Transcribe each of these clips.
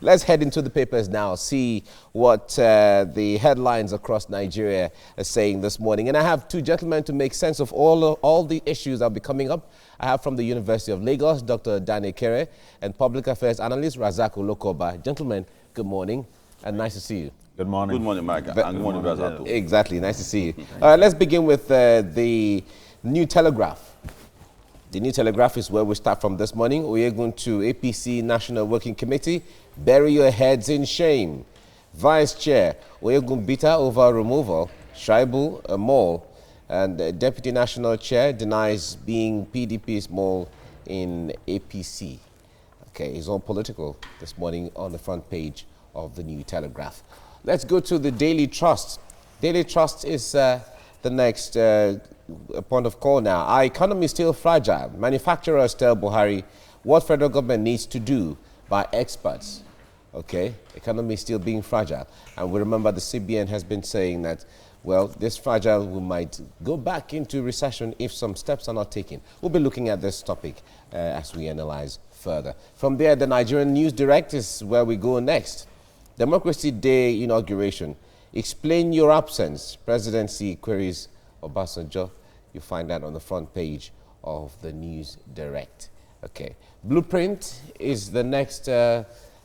Let's head into the papers now, see what the headlines across Nigeria are saying this morning. And I have two gentlemen to make sense of all the issues that will be coming up. I have from the University of Lagos, Dr. Ekere, and public affairs analyst Razaq Olokoba. Gentlemen, good morning and nice to see you. Good morning. Good morning, Mike. And good morning, Razaq. Exactly, nice to see you. All right, let's begin with the New Telegraph. The New Telegraph is where we start from this morning. We are going to APC National Working Committee. Bury your heads in shame. Vice Chair Oyegunbita over removal. Shaibu Mall. And Deputy National Chair denies being PDP's mole in APC. Okay, it's all political this morning on the front page of the New Telegraph. Let's go to the Daily Trust. Daily Trust is the next point of call now. Our economy is still fragile. Manufacturers tell Buhari what federal government needs to do by experts. Okay, economy is still being fragile. And we remember the CBN has been saying that, well, this fragile, we might go back into recession if some steps are not taken. We'll be looking at this topic as we analyze further. From there, the Nigerian News Direct is where we go next. Democracy Day inauguration. Explain your absence. Presidency queries Obasanjo. You find that on the front page of the News Direct. Okay. Blueprint is the next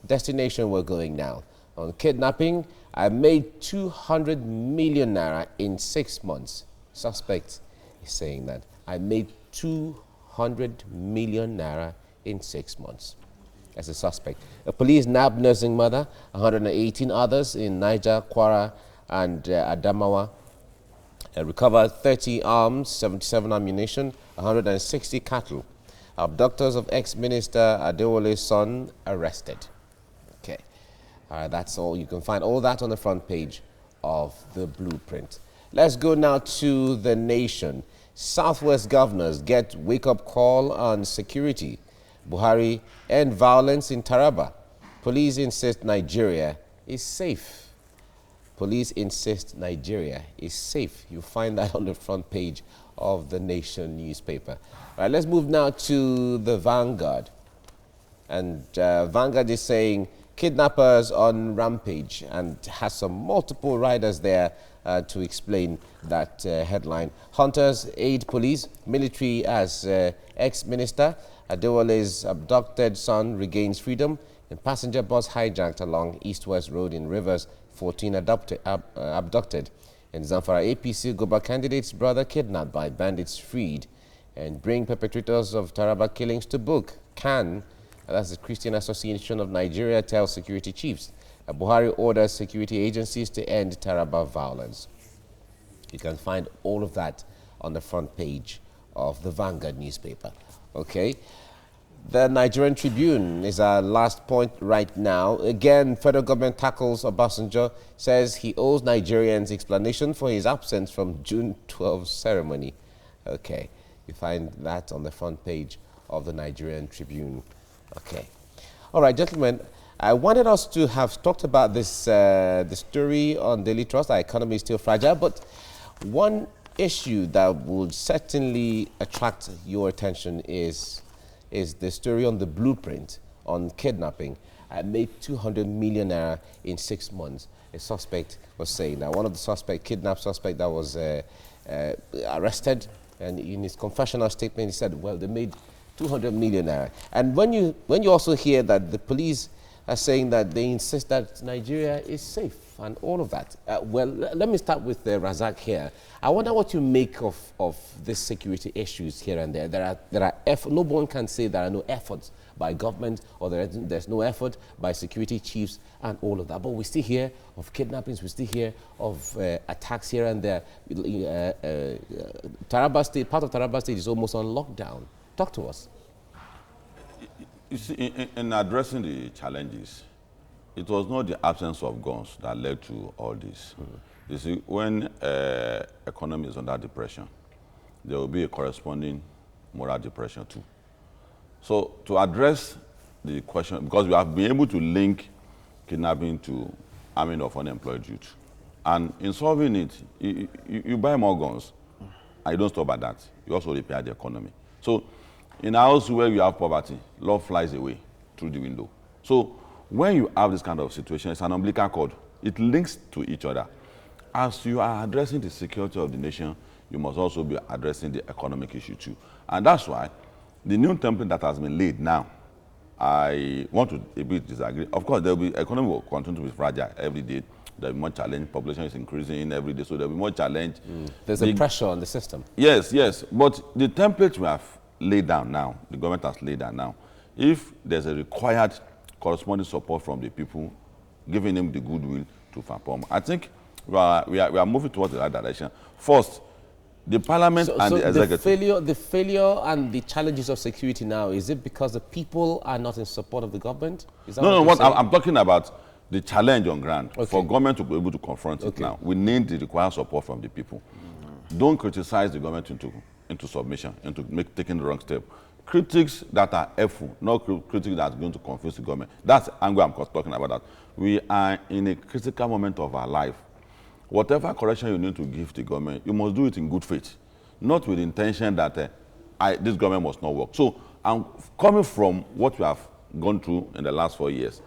destination we're going now. On kidnapping, I made 200 million naira in 6 months. Suspect is saying that. I made 200 million naira in 6 months. As a suspect. A police nabbed nursing mother, 118 others in Niger, Kwara, and Adamawa. Recovered 30 arms, 77 ammunition, 160 cattle. Abductors of ex-minister Adewole's son arrested. Okay, that's all. You can find all that on the front page of the Blueprint. Let's go now to The Nation. Southwest governors get wake-up call on security. Buhari end violence in Taraba. Police insist Nigeria is safe. Police insist Nigeria is safe. You find that on the front page of The Nation newspaper. All right, let's move now to the Vanguard. And Vanguard is saying kidnappers on rampage and has some multiple riders there to explain that headline. Hunters aid police, military as ex-minister. Adewole's abducted son regains freedom. And passenger bus hijacked along East-West Road in Rivers. 14 abducted. And Zamfara APC Goba candidate's brother kidnapped by bandits freed. And bring perpetrators of Taraba killings to book. That's the Christian Association of Nigeria, tells security chiefs. Buhari orders security agencies to end Taraba violence. You can find all of that on the front page of the Vanguard newspaper. Okay. The Nigerian Tribune is our last point right now. Again, federal government tackles Obasanjo, says he owes Nigerians explanation for his absence from June 12 ceremony. Okay, you find that on the front page of the Nigerian Tribune. Okay. All right, gentlemen, I wanted us to have talked about this, the story on Daily Trust. Our economy is still fragile, but one issue that would certainly attract your attention is the story on the Blueprint on kidnapping. I made 200 million naira in 6 months. A suspect was saying that. One of the kidnapped suspect that was arrested, and in his confessional statement he said, well, they made 200 million naira. And when you also hear that the police are saying that they insist that Nigeria is safe and all of that. Well, let me start with Razaq here. I wonder what you make of these security issues here and there. No one can say there are no efforts by government or there's no effort by security chiefs and all of that. But we still hear of kidnappings, we still hear of attacks here and there. Taraba State, part of Taraba State is almost on lockdown. Talk to us. You see, in addressing the challenges, it was not the absence of guns that led to all this. You see, when economy is under depression, there will be a corresponding moral depression too. So to address the question, because we have been able to link kidnapping to arming of unemployed youth, and in solving it, you buy more guns, and you don't stop at that. You also repair the economy. So in a house where you have poverty, love flies away through the window. So when you have this kind of situation, it's an umbilical cord. It links to each other. As you are addressing the security of the nation, you must also be addressing the economic issue too. And that's why the new template that has been laid now, I want to a bit disagree. Of course, there will be, economy will continue to be fragile every day. There will be more challenge. Population is increasing every day, so there will be more challenge. There's a pressure on the system. Yes, yes. But the template we have laid down now, the government has laid down now, if there's a required corresponding support from the people, giving them the goodwill to perform, I think we are moving towards the right direction. First, the parliament and the executive. The failure and the challenges of security now, is it because the people are not in support of the government? Is that No, I'm talking about the challenge on ground. Okay. For government to be able to confront it now, we need the required support from the people. Don't criticize the government into submission, taking the wrong step. Critics that are helpful, not critics that are going to confuse the government. That's the angle I'm talking about. That we are in a critical moment of our life. Whatever correction you need to give the government, you must do it in good faith, not with the intention that this government must not work. So I'm coming from what we have gone through in the last 4 years.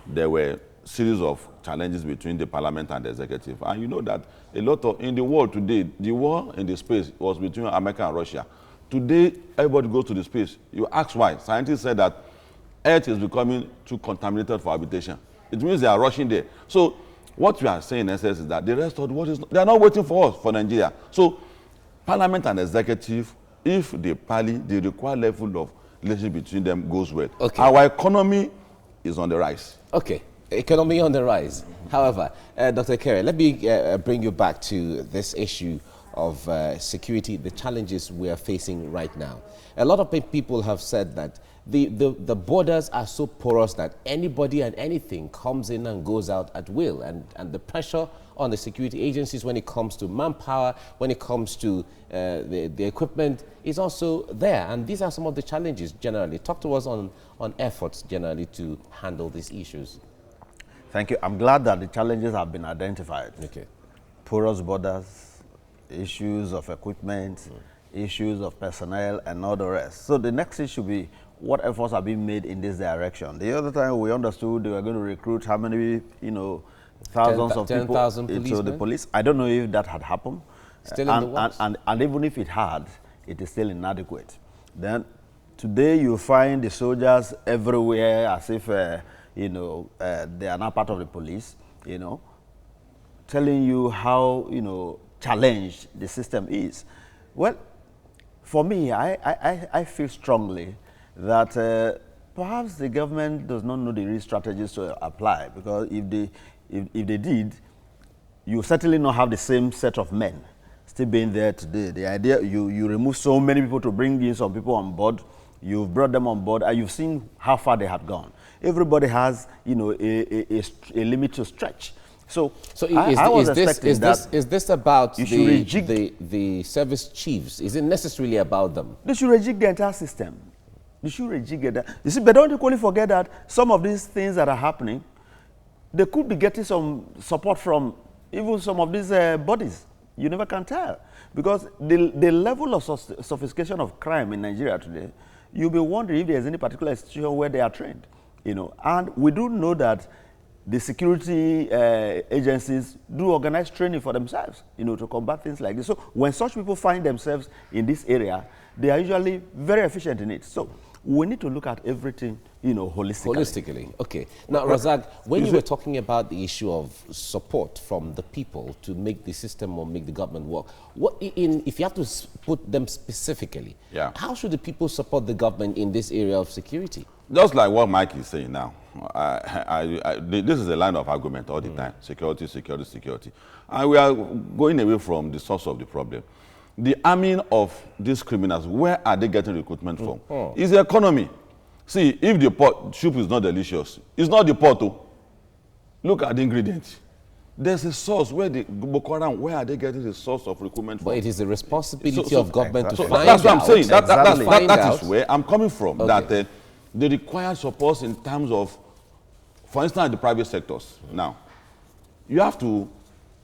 There were series of challenges between the parliament and the executive. And you know that a lot of, in the world today, the war in the space was between America and Russia. Today, everybody goes to the space. You ask why. Scientists said that Earth is becoming too contaminated for habitation. It means they are rushing there. So what we are saying in essence is that the rest of the world they are not waiting for us, for Nigeria. So parliament and executive, if they parley, the required level of relationship between them goes well. Okay. Our economy is on the rise. Okay. Economy on the rise. However, Dr. Ekere, let me bring you back to this issue of security, the challenges we are facing right now. A lot of people have said that the borders are so porous that anybody and anything comes in and goes out at will, and the pressure on the security agencies when it comes to manpower, when it comes to the equipment is also there. And these are some of the challenges generally. Talk to us on efforts generally to handle these issues. Thank you. I'm glad that the challenges have been identified. Okay. Porous borders, issues of equipment, issues of personnel, and all the rest. So the next issue will be what efforts are being made in this direction. The other time we understood they were going to recruit how many, thousands of people into the police. I don't know if that had happened. Still in the works. And even if it had, it is still inadequate. Then today you find the soldiers everywhere as if they are not part of the police, telling you how, challenged the system is. Well, for me, I feel strongly that perhaps the government does not know the real strategies to apply, because if they did, you certainly not have the same set of men still being there today. The idea, you remove so many people to bring in some people on board, you've brought them on board, and you've seen how far they have gone. Everybody has, a limit to stretch. So is this about the service chiefs? Is it necessarily about them? They should rejig the entire system. They should rejig it. You see, but don't equally forget that some of these things that are happening, they could be getting some support from even some of these bodies. You never can tell. Because the level of sophistication of crime in Nigeria today, you'll be wondering if there's any particular institution where they are trained. And we do know that the security agencies do organize training for themselves, to combat things like this. So when such people find themselves in this area, they are usually very efficient in it. So we need to look at everything, holistically. Holistically, okay. Now, Razaq, when you were talking about the issue of support from the people to make the system or make the government work, if you have to put them specifically, how should the people support the government in this area of security? Just like what Mike is saying now, this is a line of argument all the time, security, security, security. And we are going away from the source of the problem. The arming of these criminals, where are they getting recruitment from? It's the economy. See, if the soup is not delicious, it's not the pot. Look at the ingredients. There's a source where the Boko Haram, where are they getting the source of recruitment from? But it is the responsibility of government to find out. That's what I'm saying. That is where I'm coming from. Okay. That the required support in terms of, for instance, the private sectors. Now, you have to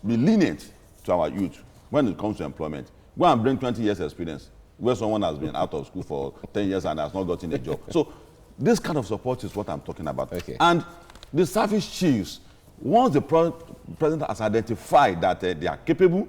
be lenient to our youth when it comes to employment. Go and bring 20 years experience where someone has been out of school for 10 years and has not gotten a job. So this kind of support is what I'm talking about. Okay. And The service chiefs, once the president has identified that they are capable,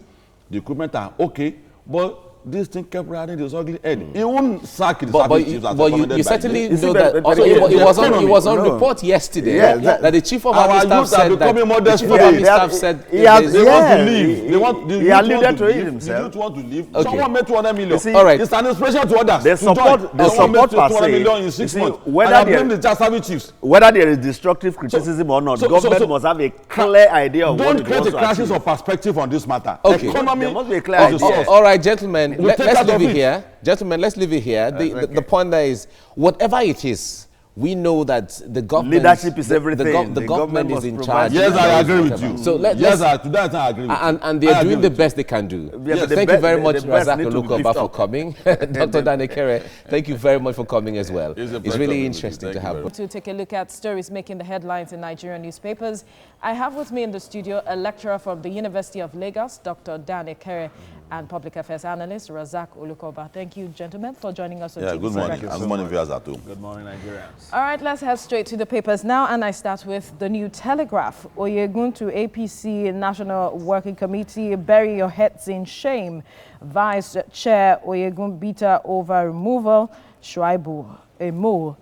the equipment are okay, but this thing kept riding this ugly head. He won't sack the service chiefs as but you certainly know that it was on report yesterday that the chief of army staff said that the chief of army staff said they want to leave. They want he alluded to it himself. The youth want to leave. Okay. Someone made 200 million. All right. It's an inspiration to others. The support per 200 million in 6 months. Whether the service chiefs. Whether there is destructive criticism or not, government must have a clear idea of what it wants to achieve. Don't create a crisis of perspective on this matter. Okay. Economy there must be a clear idea. All right, gentlemen, let's leave it here. Gentlemen, let's leave it here. The point there is, whatever it is, we know that the government... Leadership is everything. The government is in charge. Yes, I agree with you. So I agree with you. And they're doing the best they can do. Yes, thank you very much, Razaq Olokoba, for coming. Dr. Dan Ekere, thank you very much for coming as well. It's really interesting to have you. To take a look at stories making the headlines in Nigerian newspapers, I have with me in the studio a lecturer from the University of Lagos, Dr. Dan Ekere, and public affairs analyst Razaq Olokoba. Thank you, gentlemen, for joining us on TV. Good morning. Good morning, viewers at home. Good morning, Nigerians. All right, let's head straight to the papers now, and I start with the new Telegraph. Oyegun to APC National Working Committee, bury your heads in shame. Vice Chair Oyegun bitter over removal. Shuaibu, a mole.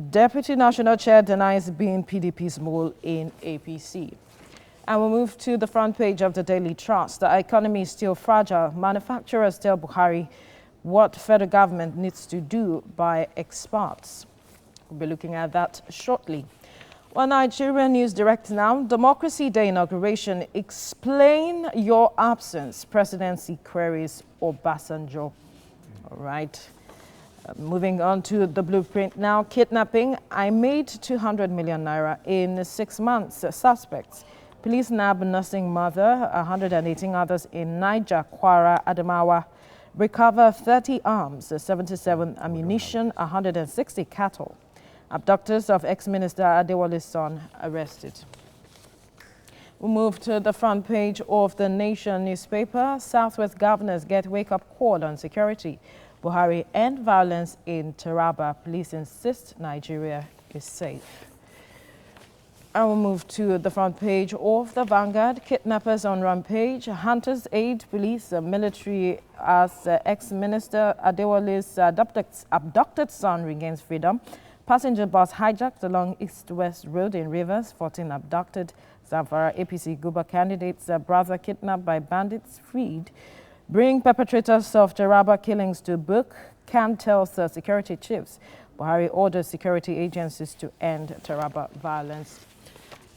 Deputy National Chair denies being PDP's mole in APC. And we'll move to the front page of the Daily Trust. The economy is still fragile. Manufacturers tell Buhari what federal government needs to do by experts. We'll be looking at that shortly. Well, Nigerian News Direct now. Democracy Day inauguration. Explain your absence. Presidency queries Obasanjo. All right. Moving on to the blueprint now. Kidnapping. I made 200 million naira in 6 months. Suspects. Police nab nursing mother, 118 others in Niger, Kwara, Adamawa. Recover 30 arms, 77 ammunition, 160 cattle. Abductors of ex-minister Adewale's son arrested. We move to the front page of the Nation newspaper. Southwest governors get wake-up call on security. Buhari end violence in Taraba. Police insist Nigeria is safe. I will move to the front page of the Vanguard. Kidnappers on rampage. Hunters aid police, military as ex-minister Adewale's abducted son regains freedom. Passenger bus hijacked along East-West Road in Rivers. 14 abducted. Zamfara APC Guba candidates' brother kidnapped by bandits freed. Bring perpetrators of Taraba killings to book. Can tell security chiefs. Buhari orders security agencies to end Taraba violence.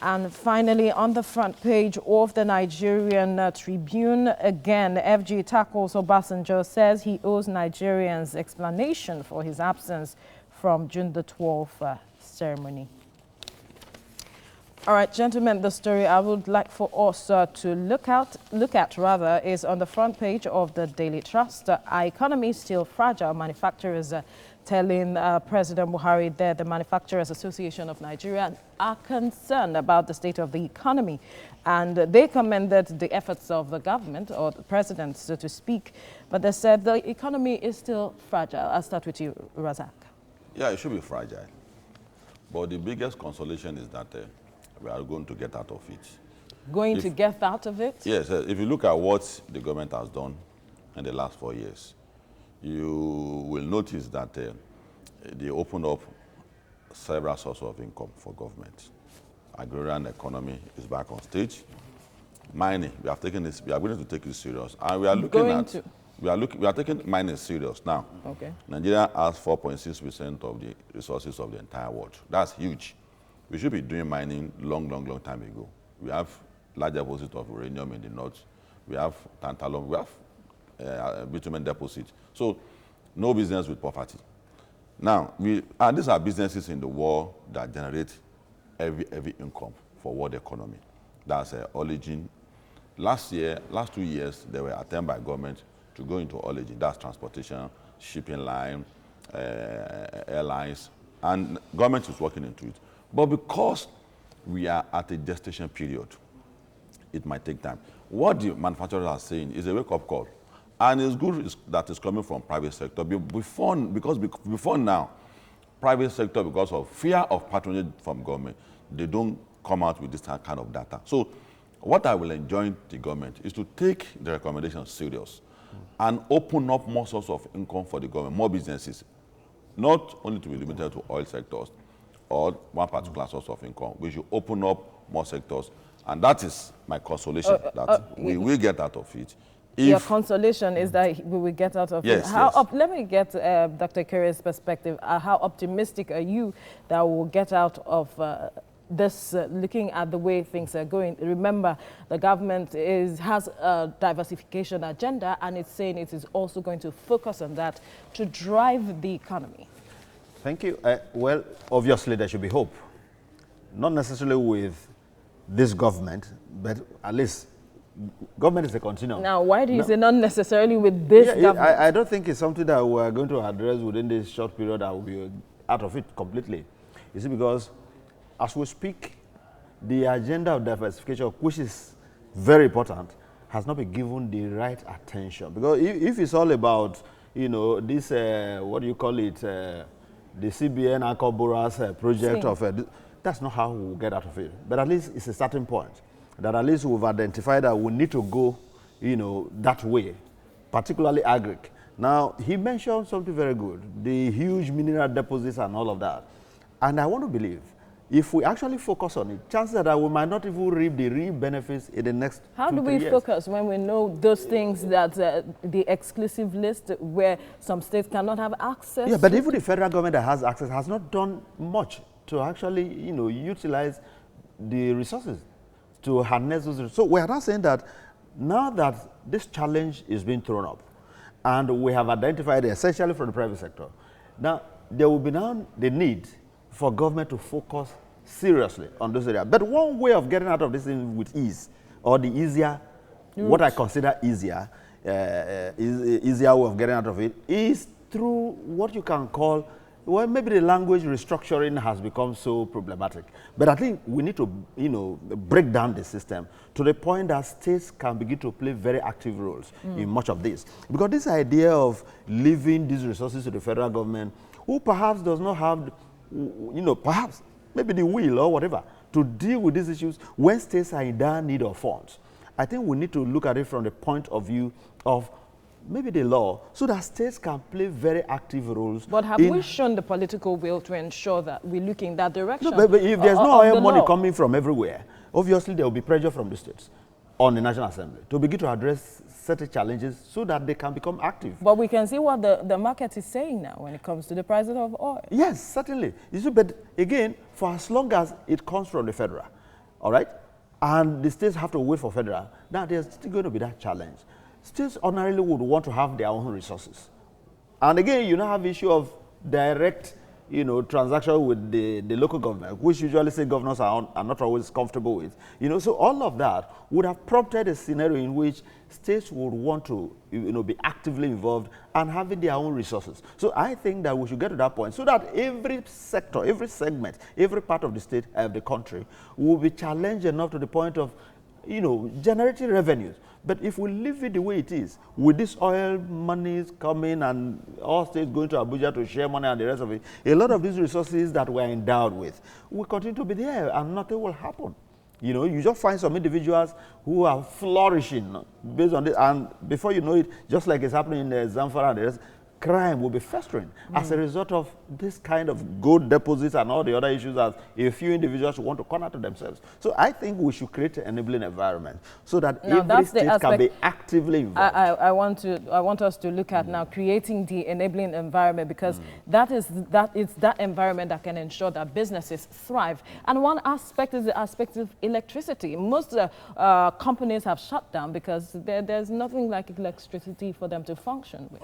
And finally, on the front page of the Nigerian Tribune, again, FG tackles Obasanjo, says he owes Nigerians explanation for his absence from June the 12th ceremony. All right, gentlemen, the story I would like for us to look at is on the front page of the Daily Trust. Our economy is still fragile. Manufacturers telling President Buhari that the Manufacturers Association of Nigeria are concerned about the state of the economy. And they commended the efforts of the government, or the president, so to speak. But they said the economy is still fragile. I'll start with you, Razaq. Yeah, it should be fragile. But the biggest consolation is that we are going to get out of it. Going to get out of it? Yes, if you look at what the government has done in the last 4 years, you will notice that they opened up several sources of income for government. Agrarian economy is back on stage. Mining, we are going to take it serious, and we are looking we are taking mining serious now. Okay. Nigeria has 4.6% of the resources of the entire world. That's huge. We should be doing mining long time ago. We have large deposits of uranium in the north. We have tantalum. We have bitumen deposit. So, no business with poverty. Now, and these are businesses in the world that generate heavy income for world economy. That's origin. Last 2 years, there were attempts by government to go into origin. That's transportation, shipping line, airlines, and government is working into it. But because we are at a gestation period, it might take time. What the manufacturers are saying is a wake-up call. And it's good that it's coming from private sector. Before now, private sector, because of fear of patronage from government, they don't come out with this kind of data. So what I will enjoin the government is to take the recommendations serious and open up more sources of income for the government, more businesses, not only to be limited to oil sectors or one particular source of income. We should open up more sectors, and that is my consolation, that we will get out of it. Your consolation is that we will get out of it. Let me get Dr. Ekere's perspective. How optimistic are you that we will get out of this, looking at the way things are going? Remember, the government has a diversification agenda, and it's saying it is also going to focus on that to drive the economy. Thank you. Well, obviously there should be hope. Not necessarily with this government, but at least government is a continuum. Now, why do you say not necessarily with this government? I don't think it's something that we're going to address within this short period that will be out of it completely. You see, because as we speak, the agenda of diversification, which is very important, has not been given the right attention. Because if it's all about, you know, this, what do you call it, the CBN Akoboras project, that's not how we'll get out of it. But at least it's a starting point, that at least we've identified that we need to go, you know, that way, particularly agric. Now, he mentioned something very good, the huge mineral deposits and all of that. And I want to believe, if we actually focus on it, chances are that we might not even reap the real benefits in the next 2-3 years. How do we focus when we know those things that the exclusive list where some states cannot have access? Yeah, but even the federal government that has access has not done much to actually, you know, utilize the resources to harness those resources. So we are not saying that now that this challenge is being thrown up, and we have identified it essentially from the private sector, now there will be now the need for government to focus seriously on this area. But one way of getting out of this thing with ease, or the easier, what I consider easier, easier way of getting out of it, is through what you can call, well, maybe the language restructuring has become so problematic. But I think we need to, you know, break down the system to the point that states can begin to play very active roles in much of this. Because this idea of leaving these resources to the federal government, who perhaps does not have, you know, perhaps maybe the will or whatever to deal with these issues when states are in dire need of funds. I think we need to look at it from the point of view of maybe the law, so that states can play very active roles. But have we shown the political will to ensure that we look in that direction? No, but if there's no oil money coming from everywhere, obviously there will be pressure from the states on the National Assembly to begin to address certain challenges so that they can become active. But we can see what the market is saying now when it comes to the prices of oil. Yes, certainly. You see, but again, for as long as it comes from the federal, all right, and the states have to wait for federal, now there's still going to be that challenge. States ordinarily would want to have their own resources. And again, you now have issue of direct, you know, transaction with the local government, which usually say governors are not always comfortable with. You know, so all of that would have prompted a scenario in which states would want to, you know, be actively involved and having their own resources. So I think that we should get to that point so that every sector, every segment, every part of the state, of the country will be challenged enough to the point of, you know, generating revenues. But if we leave it the way it is, with this oil monies coming and all states going to Abuja to share money and the rest of it, a lot of these resources that we're endowed with will continue to be there and nothing will happen. You know, you just find some individuals who are flourishing based on this, and before you know it, just like it's happening in Zamfara and the rest, crime will be festering as a result of this kind of gold deposits and all the other issues that a few individuals want to corner to themselves. So I think we should create an enabling environment so that every state can be actively involved. I want us to look at now creating the enabling environment, because that is that environment that can ensure that businesses thrive. And one aspect is the aspect of electricity. Most companies have shut down because there's nothing like electricity for them to function with.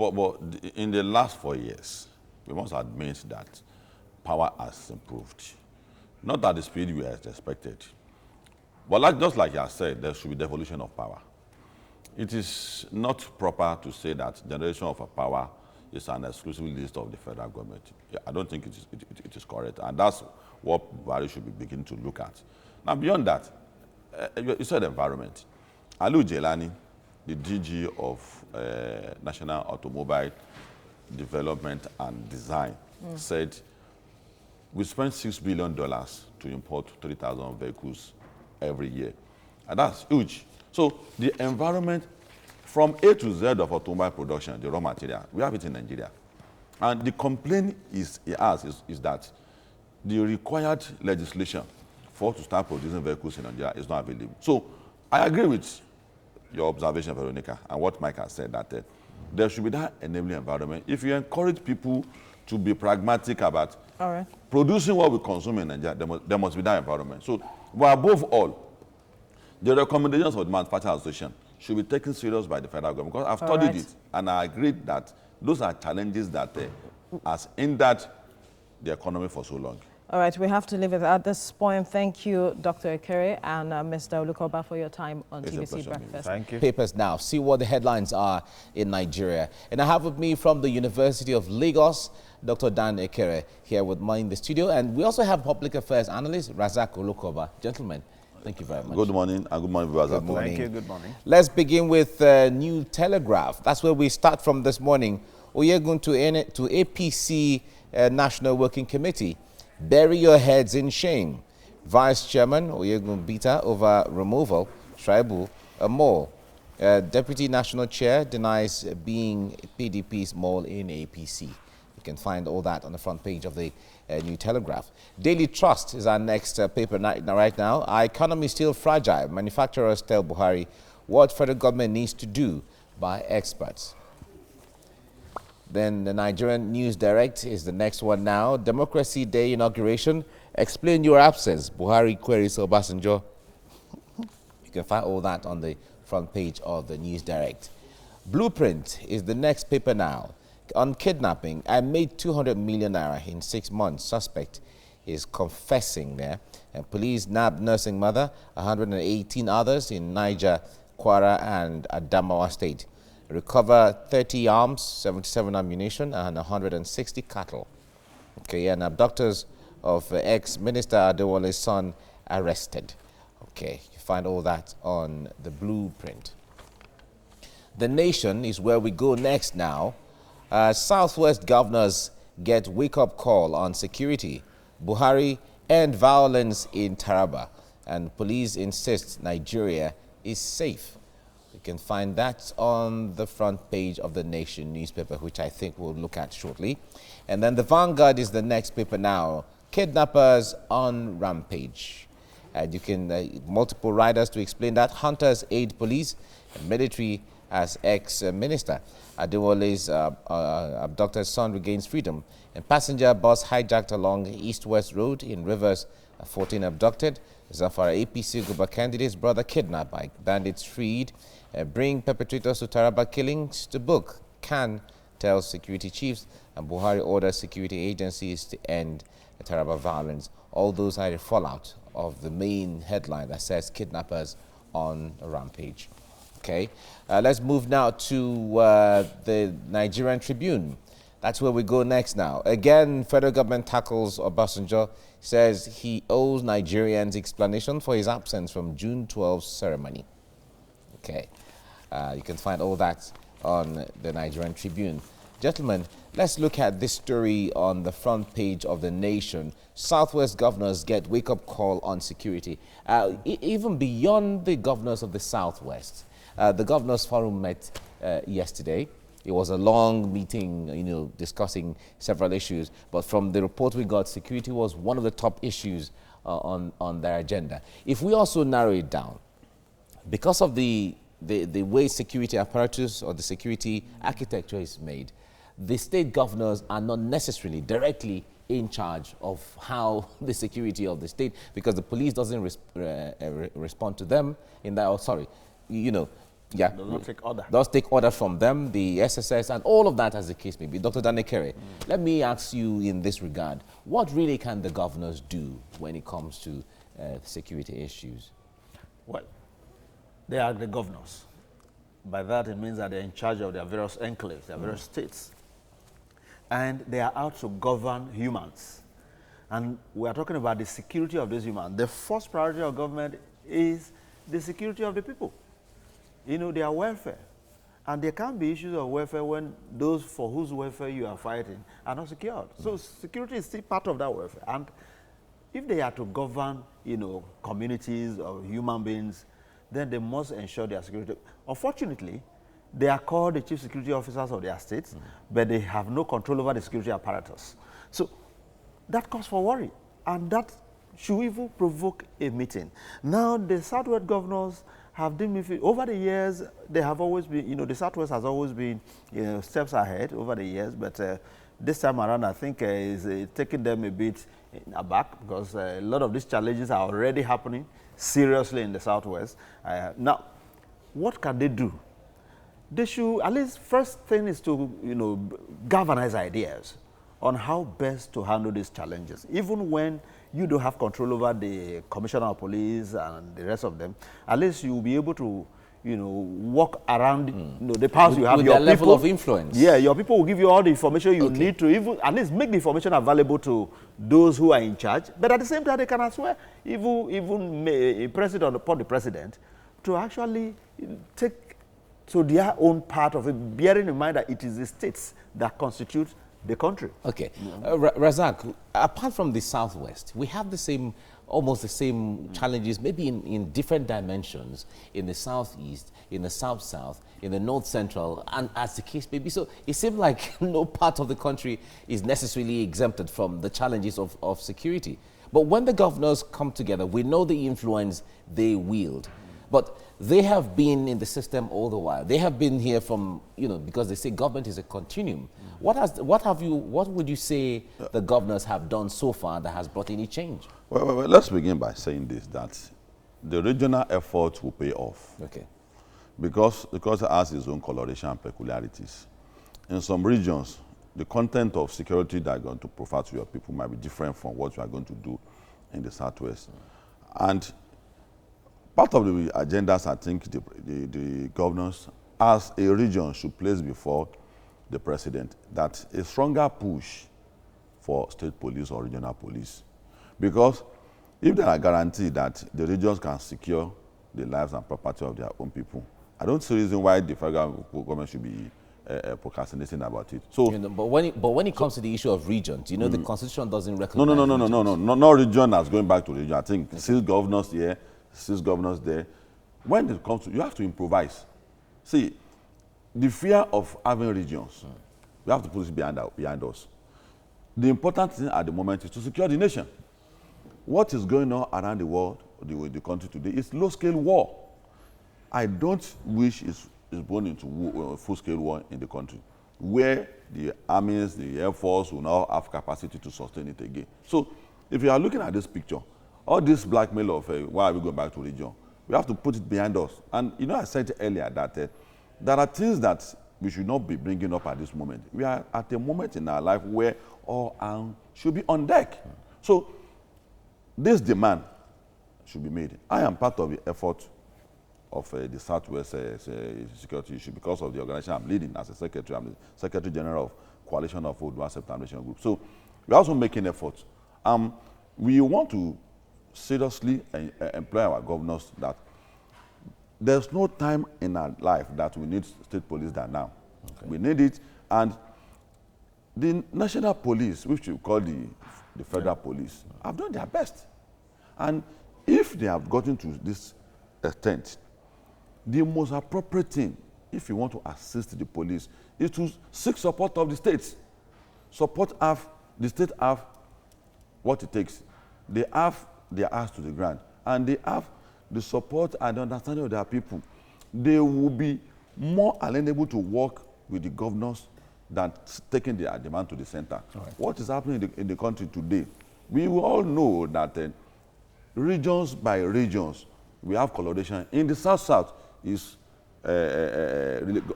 But in the last 4 years, we must admit that power has improved. Not at the speed we had expected. But just like I said, there should be devolution of power. It is not proper to say that generation of power is an exclusive list of the federal government. I don't think it is correct. And that's what Buhari should be beginning to look at. Now, beyond that, you said environment. Alu Jelani, the DG of National Automobile Development and Design, said we spent $6 billion to import 3,000 vehicles every year. And that's huge. So the environment from A to Z of automobile production, the raw material, we have it in Nigeria. And the complaint is that the required legislation for to start producing vehicles in Nigeria is not available. So I agree with your observation, Veronica, and what Mike has said, that there should be that enabling environment. If you encourage people to be pragmatic about producing what we consume in Nigeria, there must be that environment. So, but above all, the recommendations of the Manufacturers Association should be taken serious by the federal government, because I've studied it, and I agree that those are challenges that has hindered the economy for so long. All right, we have to leave it at this point. Thank you, Dr. Ekere and Mr. Olokoba, for your time on TVC Breakfast. Thank you. Papers now. See what the headlines are in Nigeria. And I have with me from the University of Lagos, Dr. Dan Ekere, here with me in the studio. And we also have public affairs analyst, Razaq Olokoba. Gentlemen, thank you very much. Good morning, and good morning, Razaq. Good morning. Thank you. Good morning. Let's begin with New Telegraph. That's where we start from this morning. We are going to APC National Working Committee. Bury your heads in shame. Vice Chairman Oyegun Bita over removal. Tribal more. Deputy National Chair denies being PDP's mole in APC. You can find all that on the front page of the New Telegraph. Daily Trust is our next paper right now. Our economy is still fragile. Manufacturers tell Buhari what federal government needs to do by experts. Then the Nigerian News Direct is the next one now. Democracy Day inauguration. Explain your absence. Buhari queries Obasanjo. You can find all that on the front page of the News Direct. Blueprint is the next paper now. On kidnapping, I made 200 million naira in 6 months. Suspect is confessing there. And police nabbed nursing mother, 118 others in Niger, Kwara, and Adamawa State. Recover 30 arms, 77 ammunition, and 160 cattle. Okay, and abductors of ex-minister Adewole's son arrested. Okay, you find all that on the Blueprint. The Nation is where we go next now. Southwest governors get wake-up call on security. Buhari end violence in Taraba, and police insist Nigeria is safe. You can find that on the front page of the Nation newspaper, which I think we'll look at shortly. And then the Vanguard is the next paper now. Kidnappers on rampage. And you can, multiple riders to explain that. Hunters aid police, and military as ex-minister. Adewole's abducted son regains freedom. And passenger bus hijacked along East-West Road in Rivers, 14 abducted. Zamfara APC Guba candidate's brother kidnapped by bandits freed. Bring perpetrators to Taraba killings to book. Can tells security chiefs, and Buhari orders security agencies to end the Taraba violence. All those are the fallout of the main headline that says kidnappers on a rampage. Okay, let's move now to the Nigerian Tribune. That's where we go next now. Again, federal government tackles Obasanjo, says he owes Nigerians explanation for his absence from June 12th ceremony. Okay, you can find all that on the Nigerian Tribune. Gentlemen, let's look at this story on the front page of the Nation. Southwest governors get wake-up call on security. Even beyond the governors of the Southwest, the Governors Forum met yesterday. It was a long meeting, discussing several issues. But from the report we got, security was one of the top issues on their agenda. If we also narrow it down, because of the way security apparatus or the security architecture is made, the state governors are not necessarily directly in charge of how the security of the state, because the police doesn't respond to them in that, does not take order. Does take order from them, the SSS, and all of that as the case may be. Dr. Dan Ekere, let me ask you in this regard, what really can the governors do when it comes to security issues? Well, they are the governors. By that, it means that they're in charge of their various enclaves, their various states. And they are out to govern humans. And we are talking about the security of those humans. The first priority of government is the security of the people. Their welfare. And there can be issues of welfare when those for whose welfare you are fighting are not secured. So security is still part of that welfare. And if they are to govern, communities or human beings, then they must ensure their security. Unfortunately, they are called the chief security officers of their states, but they have no control over the security apparatus. So that cause for worry, and that should even provoke a meeting. Now, the Southwest governors have been, over the years, they have always been, the Southwest has always been steps ahead over the years, but this time around, I think is taking them a bit aback, because a lot of these challenges are already happening seriously in the Southwest. Now, what can they do? They should, at least first thing is to, galvanize ideas on how best to handle these challenges. Even when you don't have control over the commissioner of police and the rest of them, at least you'll be able to, walk around the powers you have. With your their level of influence. Yeah, your people will give you all the information you need to even at least make the information available to those who are in charge. But at the same time, they can as well even impress it upon the president to actually take to their own part of it, bearing in mind that it is the states that constitute the country. Okay. Razaq, apart from the Southwest, we have the same, almost the same challenges, maybe in different dimensions, in the Southeast, in the South-South, in the North-Central, and as the case may be. So it seems like no part of the country is necessarily exempted from the challenges of security. But when the governors come together, we know the influence they wield. But they have been in the system all the while. They have been here from, because they say government is a continuum. What would you say the governors have done so far that has brought any change? Well, let's begin by saying this, that the regional effort will pay off. Okay. Because it has its own coloration and peculiarities. In some regions, the content of security that you're going to provide to your people might be different from what you are going to do in the Southwest. And part of the agendas, I think, the governors, as a region, should place before the president that a stronger push for state police or regional police. Because if they are guaranteed that the regions can secure the lives and property of their own people, I don't see a reason why the federal government should be procrastinating about it. So, but when it comes to the issue of regions, the Constitution doesn't recognize No, not region as going back to region. I think 6 governors here, 6 governors there. When it comes to, you have to improvise. See, the fear of having regions, we have to put it behind us. The important thing at the moment is to secure the nation. What is going on around the world, the country today, is low-scale war. I don't wish it's born into full-scale war in the country, where the armies, the Air Force will now have capacity to sustain it again. So, if you are looking at this picture, all this blackmail of why are we going back to region, we have to put it behind us. And I said earlier that there are things that we should not be bringing up at this moment. We are at a moment in our life where all hands should be on deck. So this demand should be made. I am part of the effort of the Southwest security issue because of the organization I'm leading as a secretary. I'm the Secretary General of Coalition of Oduwa September Group. So we're also making efforts. We want to seriously employ our governors that there's no time in our life that we need state police than now. Okay. We need it. And the national police, which we call the federal police, have done their best. And if they have gotten to this extent, the most appropriate thing, if you want to assist the police, is to seek support of the states. The state have what it takes. They have their ass to the ground, and they have the support and the understanding of their people. They will be more amenable to work with the governors than taking their demand to the center. Right. What is happening in the country today? We will all know that regions by regions, we have collaboration. In the South-South, is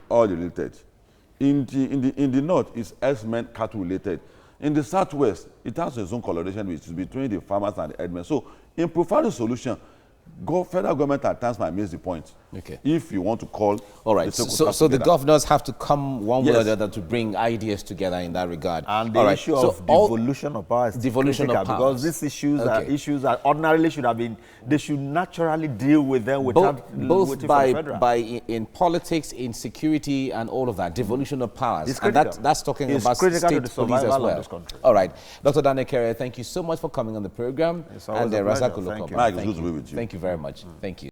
all related. In the North, it's herdsmen, cattle related. In the Southwest, it has its own collaboration which is between the farmers and the herdsmen. So, in providing solution, Federal government at times might miss the point. Okay. If you want to call... All right, so the governors have to come one way or the other to bring ideas together in that regard. And the issue of devolution of power is devolution of power. Because these issues are issues that ordinarily should have been, they should naturally deal with them without both by in politics, in security, and all of that. Devolution of powers. And that's talking about state police as well. All right. Dr. Dan Ekere, thank you so much for coming on the program. And Razaq Olokoba. Mike, it's good to be with you. Thank you very much. Thank you.